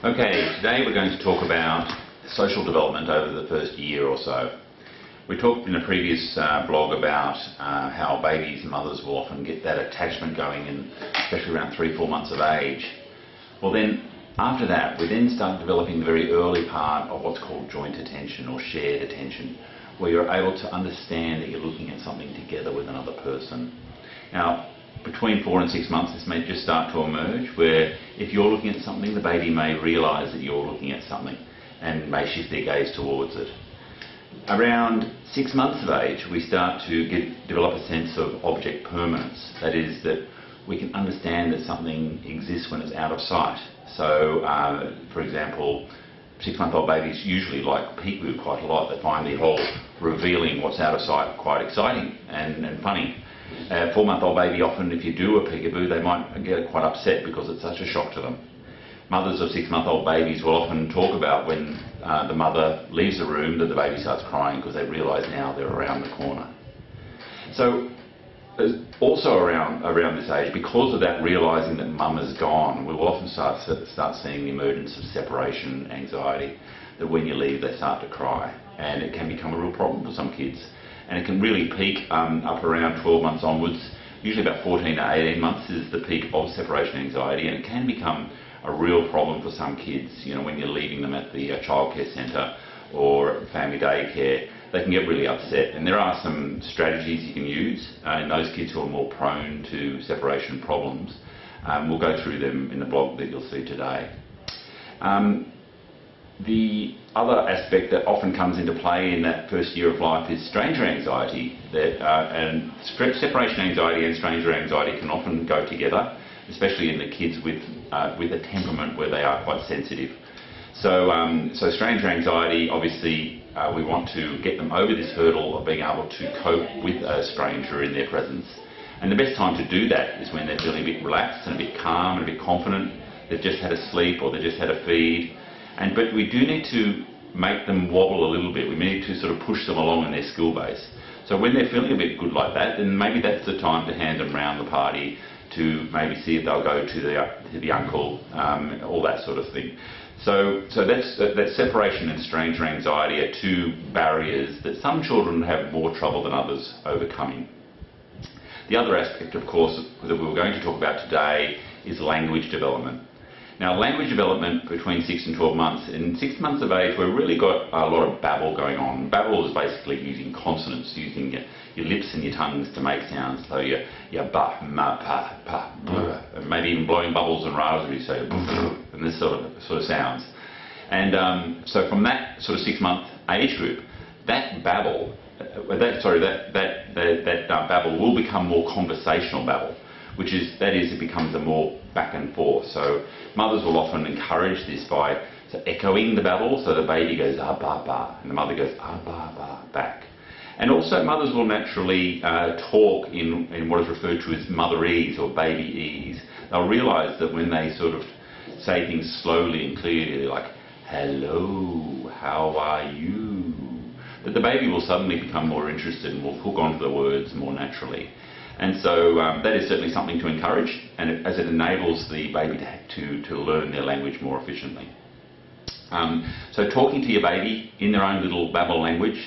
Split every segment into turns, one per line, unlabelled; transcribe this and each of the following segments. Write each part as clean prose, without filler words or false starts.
Okay, today we're going to talk about social development over the first year or so. We talked in a previous blog about how babies and mothers will often get that attachment going, especially around 3-4 months of age. Well then, after that, we then start developing the very early part of what's called joint attention or shared attention, where you're able to understand that you're looking at something together with another person. Now, between 4 and 6 months, this may just start to emerge, where if you're looking at something, the baby may realise that you're looking at something and may shift their gaze towards it. Around 6 months of age, we start to develop a sense of object permanence. That is, that we can understand that something exists when it's out of sight. So, for example, 6-month-old babies usually like peekaboo quite a lot. They find the whole revealing what's out of sight quite exciting and funny. 4-month-old baby, often if you do a peekaboo, they might get quite upset because it's such a shock to them. Mothers of 6-month-old babies will often talk about when the mother leaves the room that the baby starts crying because they realise now they're around the corner. So also around this age, because of that realising that mum is gone, we will often start seeing the emergence of separation anxiety, that when you leave they start to cry, and it can become a real problem for some kids. And it can really peak up around 12 months onwards. Usually about 14 to 18 months is the peak of separation anxiety, and it can become a real problem for some kids. You know, when you're leaving them at the childcare centre or family daycare, they can get really upset. And there are some strategies you can use in those kids who are more prone to separation problems. We'll go through them in the blog that you'll see today. The other aspect that often comes into play in that first year of life is stranger anxiety. And separation anxiety and stranger anxiety can often go together, especially in the kids with a temperament where they are quite sensitive. So stranger anxiety, obviously, we want to get them over this hurdle of being able to cope with a stranger in their presence. And the best time to do that is when they're feeling a bit relaxed and a bit calm and a bit confident. They've just had a sleep or they've just had a feed. But we do need to make them wobble a little bit. We need to sort of push them along in their skill base. So when they're feeling a bit good like that, then maybe that's the time to hand them round the party, to maybe see if they'll go to the uncle, all that sort of thing. So that separation and stranger anxiety are two barriers that some children have more trouble than others overcoming. The other aspect, of course, that we're going to talk about today is language development. Now, language development between 6 and 12 months. In 6 months of age, we've really got a lot of babble going on. Babble is basically using consonants, using your lips and your tongues to make sounds. So your ba, ma, pa, pa, blah, and maybe even blowing bubbles and raspberries, so and this sort of sounds. And so from that sort of 6-month age group, that babble, babble will become more conversational babble. It becomes a more back and forth. So mothers will often encourage this by echoing the babble, so the baby goes ah ba ba, and the mother goes ah ba ba back. And also mothers will naturally talk in what is referred to as motherese or babyese. They'll realise that when they sort of say things slowly and clearly, like hello, how are you, that the baby will suddenly become more interested and will hook onto the words more naturally. And so that is certainly something to encourage, and as it enables the baby to learn their language more efficiently. So talking to your baby in their own little babble language,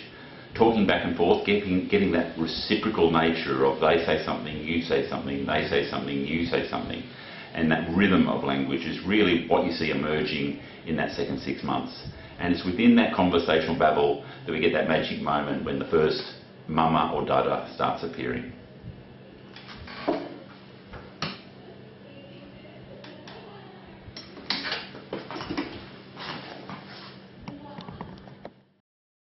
talking back and forth, getting that reciprocal nature of they say something, you say something, they say something, you say something, and that rhythm of language is really what you see emerging in that second 6 months. And it's within that conversational babble that we get that magic moment when the first mama or dada starts appearing.